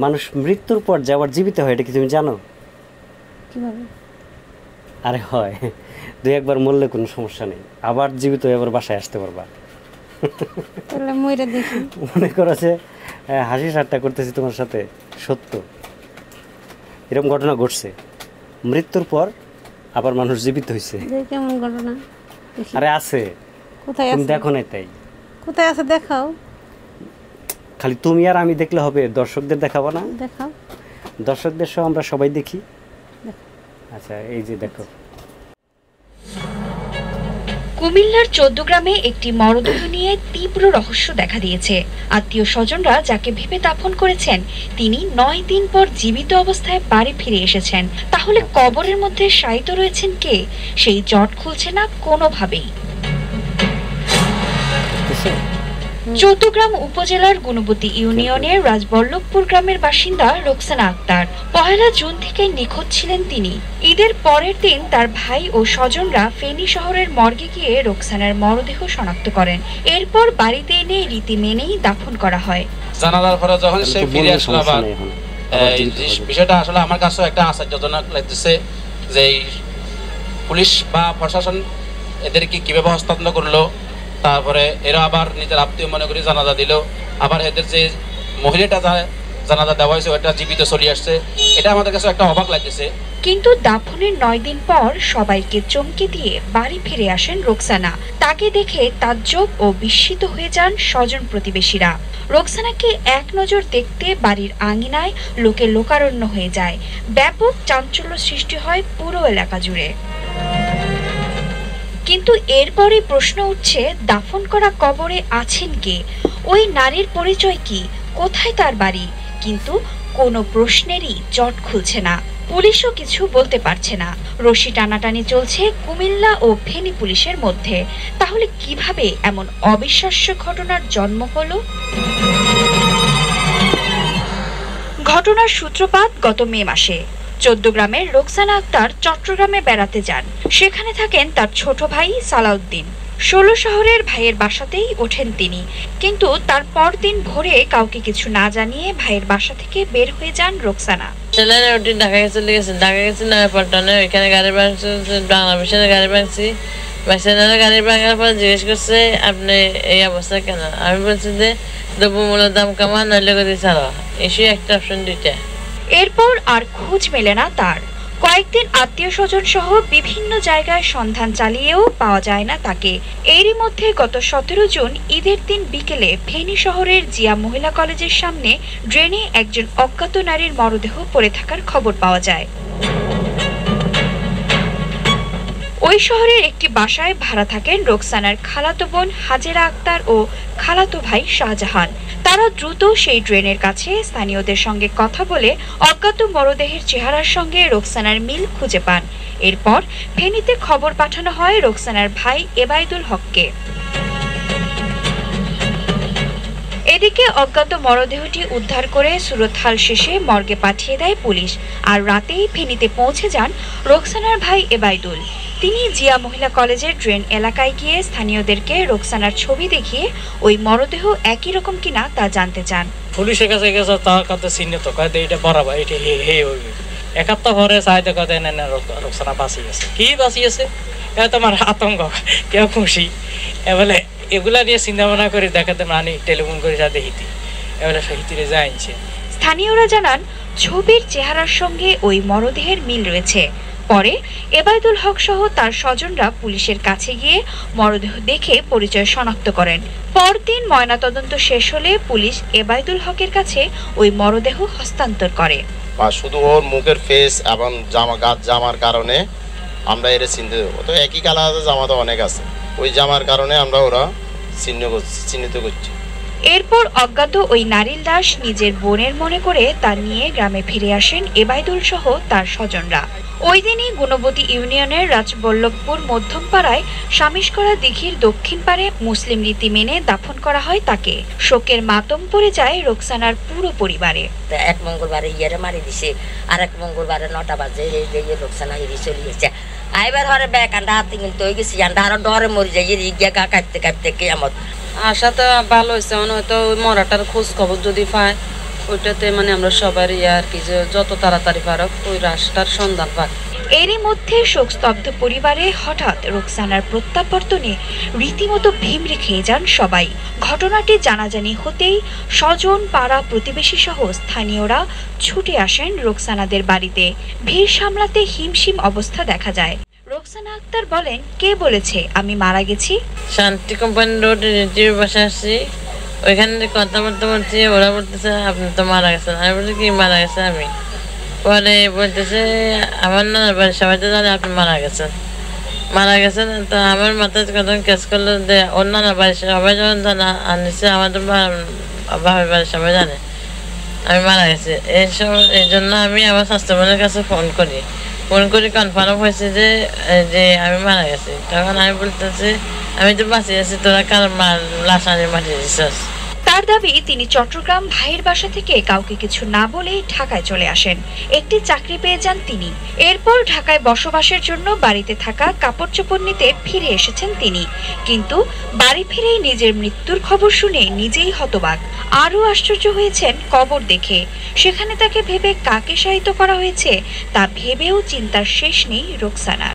মানুষ মৃত্যুর পর যে আবার জীবিত হয়, এটা কি তুমি জানো? কিভাবে? আরে হয়, দুই একবার মরলে কোনো সমস্যা নেই, আবার জীবিত হয়ে আবার বাসায় আসতে পারবা। তাহলে মইরা দেখি। মনে করো যে হাসি ঠাট্টা করতেছি তোমার সাথে, সত্য এরকম ঘটনা ঘটছে, মৃত্যুর পর আবার মানুষ জীবিত হয়েছে। কেমন ঘটনা? আরে আছে, কোথায় তুমি আছে? দেখো না তাই? কোথায় আছে দেখাও। খালি তুমি আর আমি দেখলে হবে? দর্শকদের দেখাবো না? দেখাও। দর্শকদের সহ আমরা সবাই দেখি। আচ্ছা এই যে দেখো, কুমিল্লার 14 গ্রামে একটি মরদেহ নিয়ে তীব্র রহস্য দেখা দিয়েছে। আত্মীয় স্বজনরা যাকে ভেবে দাফন করেছেন তিনি 9 দিন পর জীবিত অবস্থায় বাড়ি ফিরে এসেছেন। তাহলে কবরের মধ্যে শায়িত রয়েছেন কে? সেই জট খুলছে না কোনোভাবেই। চৌদ্দগ্রাম উপজেলার গুণবতী ইউনিয়নের রাজবল্লভপুর গ্রামের বাসিন্দা রোকসানা আক্তার। 1 জুন থেকে নিখোঁজ ছিলেন তিনি। ঈদের পরের দিন তার ভাই ও স্বজনরা ফেনী শহরের মর্গে গিয়ে রোকসানার মরদেহ শনাক্ত করেন। এরপর বাড়িতে এনে রীতি মেনেই দাফন করা হয়। জানালার পরে যখন সে ফিরে আসলো, আবার বিষয়টা আসলে আমার কাছে একটা আশ্চর্যজনক লাগতেছে যে পুলিশ বা প্রশাসন এদেরকে কিভাবে হস্তান্তর করলো, তারপরে এরা আবার নিজের আত্মীয় মনে করি জানাজা দিল, আবার এদের যে মহিলাটা জানাজা দেওয়া হয়েছে ওটা জীবিত চলে আসছে, এটা আমাদের কাছে একটা অবাক লাগতেছে। কিন্তু দাফনের 9 দিন পর সবাইকে চমকে দিয়ে বাড়ি ফিরে আসেন রোকসানা। তাকে দেখে তাজ্জব ও বিস্মিত হয়ে যান স্বজন প্রতিবেশীরা। রোকসানাকে এক নজর দেখতে বাড়ির আঙিনায় লোকে লোকারণ্য হয়ে যায়। ব্যাপক চাঞ্চল্য সৃষ্টি হয় পুরো এলাকা জুড়ে। কিন্তু এরপরই প্রশ্ন উঠছে, দাফন করা কবরে আছেন কে? ওই নারীর পরিচয় কি? কোথায় তার বাড়ি? কিন্তু কোনো প্রশ্নেরই জট খুলছে না। পুলিশও কিছু বলতে পারছে না। রশি টানাটানি চলছে কুমিল্লা ও ফেনী পুলিশের মধ্যে। তাহলে কিভাবে এমন অবিশ্বাস্য ঘটনার জন্ম হলো? ঘটনার সূত্রপাত গত মে মাসে। 14 গ্রামের রোকসানা আক্তার চট্টগ্রামে বেড়াতে যান। সেখানে থাকেন তার ছোট ভাই সালাউদ্দিন। 16 শহরের ভাইয়ের বাসাতেই ওঠেন তিনি। কিন্তু তার পরদিন ভোরে কাউকে কিছু না জানিয়ে ভাইয়ের বাসা থেকে বের হয়ে যান রোকসানা। ঢাকায় চলে গেছেন, ঢাকা গেছেন পল্টনে, ওইখানে গাড়ি ভাঙছে, বাংলাদেশের গাড়ি ভাঙছি। গাড়ি ভাঙার পর জিজ্ঞেস করছে আপনি এই অবস্থা কেন? আমি বলছি যে দ্রব্যমূল্যের দাম কমা, নইলে গতি ছাড়া, এসে একটা অপশন দুইটা। এরপর আর খোঁজ মেলে না তার। কয়েকদিন আত্মীয় স্বজন সহ বিভিন্ন জায়গায় সন্ধান চালিয়েও পাওয়া যায় না তাকে। এরই মধ্যে গত 17 জুন ঈদের দিন বিকেলে ফেনী শহরের জিয়া মহিলা কলেজের সামনে ড্রেনে একজন অজ্ঞাত নারীর মরদেহ পড়ে থাকার খবর পাওয়া যায়। ওই শহরের একটি বাসায় ভাড়া থাকেন রোকসানার খালাতো বোন হাজেরা আক্তার ও খালাতো ভাই শাহজাহান। তারা দ্রুত সেই ড্রেনের কাছে স্থানীয়দের সঙ্গে কথা বলে অজ্ঞাত মরদেহের চেহারার সঙ্গে রোকসানার মিল খুঁজে পান। এরপর ফেনীতে খবর পাঠানো হয় রোকসানার ভাই এবাইদুল হককে। এদিকে অজ্ঞাত মরদেহটি উদ্ধার করে সুরতহাল শেষে মর্গে পাঠিয়ে দেয় পুলিশ। আর রাতেই ফেনীতে পৌঁছে যান রোকসানার ভাই এবাইদুল। তিনি জিয়া মহিলা কলেজের ড্রেন এলাকায় গিয়ে স্থানীয়দেরকে রোকসানার ছবি দেখিয়ে ওই মরদেহ একই রকম কিনা তা জানতে চান। পুলিশের কাছে গেছে, তার কাছে চিহ্নিত কয়েছে এটা বরাবর, এটা হে হইবে। 71 ভরে চাইতে কথা নেন রোকসানা বাঁচি গেছে। কি বাঁচি গেছে? এটা তোমার আতঙ্ক, কেউ খুশি এবেলে এগুলা নিয়ে চিন্তা ভাবনা করে দেখাতে মানি টেলিফোন করে যা দেখিতি এবেলে সহিতিরে যাইছে। স্থানীয়রা জানান ছবির চেহারার সঙ্গে ওই মরদেহের মিল রয়েছে। পরে এবাইদুল হক সহ তার স্বজনরা পুলিশের কাছে গিয়ে মরদেহ দেখে পরিচয় শনাক্ত করেন। পরদিন ময়নাতদন্ত শেষ হলে পুলিশ এবাইদুল হকের কাছে ওই মরদেহ হস্তান্তর করে। শুধু ওর মুখের ফেস এবং জামার কারণে আমরা এর চিনতে দেবো, তো একই কালার জামা তো অনেক আছে, ওই জামার কারণে আমরা ওরা চিহ্নিত করছি। এরপর অজ্ঞাত ওই নারীর লাশ নিজের বোনের মনে করে তা নিয়ে গ্রামে ফিরে আসেন এবাইদুল সহ তার স্বজনরা। ওই দিনই গুণবতী ইউনিয়নের রাজবল্লভপুর মধ্যমপাড়ায় সামিশকরা দিঘির দক্ষিণ পাড়ে মুসলিম রীতি মেনে দাফন করা হয় তাকে। শোকের মাতম পড়ে যায় রোকসানার পুরো পরিবারে। এক মঙ্গলবারে ইয়ারে মারি দিছে, আর এক মঙ্গলবারে 9টা বাজে রোকসানা হিরি চলে গেছে। আইবার হরে ব্যাগ আন্ডা হাতে কিন্তু হয়ে গেছি, আন্ডা আরো ডরে মরি যাই গিয়া গা কাঁপতে কাঁপতে কেমন। আশা তো ভালো হয়েছে, মানে হয়তো ওই মরাটার খোঁজ খবর যদি পায় ওইটাতে মানে আমরা সবারই আর কি যে যত তাড়াতাড়ি পারক ওই লাশটার সন্ধান পাক। এরই মধ্যে শোকস্তব্ধ পরিবারে হঠাৎ রোকসানার প্রত্যাবর্তনে রীতিমতো ভিমড়ে খেয়ে যান সবাই। ঘটনাটি জানাজানি হতেই স্বজন, পাড়া প্রতিবেশী সহ স্থানীয়রা ছুটে আসেন রোকসানাদের বাড়িতে। ভিড় সামলাতে হিমশিম অবস্থা দেখা যায়। রোকসানা আক্তার বলেন, কে বলেছে আমি মারা গেছি? শান্তি কোম্পানি রোড রেডিওর বাসা আসছি, ওইখানে কথাবার্তা বলছি, ওরা বলতেছে আপনি তো মারা গেছেন। আমি বলছি কি মারা গেছে আমি? পরে বলতেছে আমার নানার বাড়ি সবাই তো জানে আপনি মারা গেছেন। তো আমার মাথায় কথা কেস করলো যে ওর নানার বাড়ি সবাই যখন জানা আনিছে, আমাদের বাবার বাড়ি সবাই জানে আমি মারা গেছি। এই জন্য আমি আমার স্বাস্থ্যবানের কাছে ফোন করি কনফার্ম হয়েছে যে আমি মারা গেছি। তখন আমি বলতেছি আমি তো বাঁচিয়ে আছি, তোরা কার লাশ আনি মাটিয়ে দিচ্ছিস। তার দাবি তিনি চট্টগ্রাম ভাইয়ের বাসা থেকে কাউকে কিছু না বলে ঢাকায় চলে আসেন। একটি চাকরি পেয়ে যান তিনি। এরপর ঢাকায় বসবাসের জন্য বাড়িতে থাকা কাপড় চোপড় নিতে ফিরে এসেছেন তিনি। কিন্তু বাড়ি ফিরেই নিজের মৃত্যুর খবর শুনে নিজেই হতবাক। আরও আশ্চর্য হয়েছেন কবর দেখে। সেখানে তাকে ভেবে কাকে শায়িত করা হয়েছে তা ভেবেও চিন্তার শেষ নেই রোকসানার।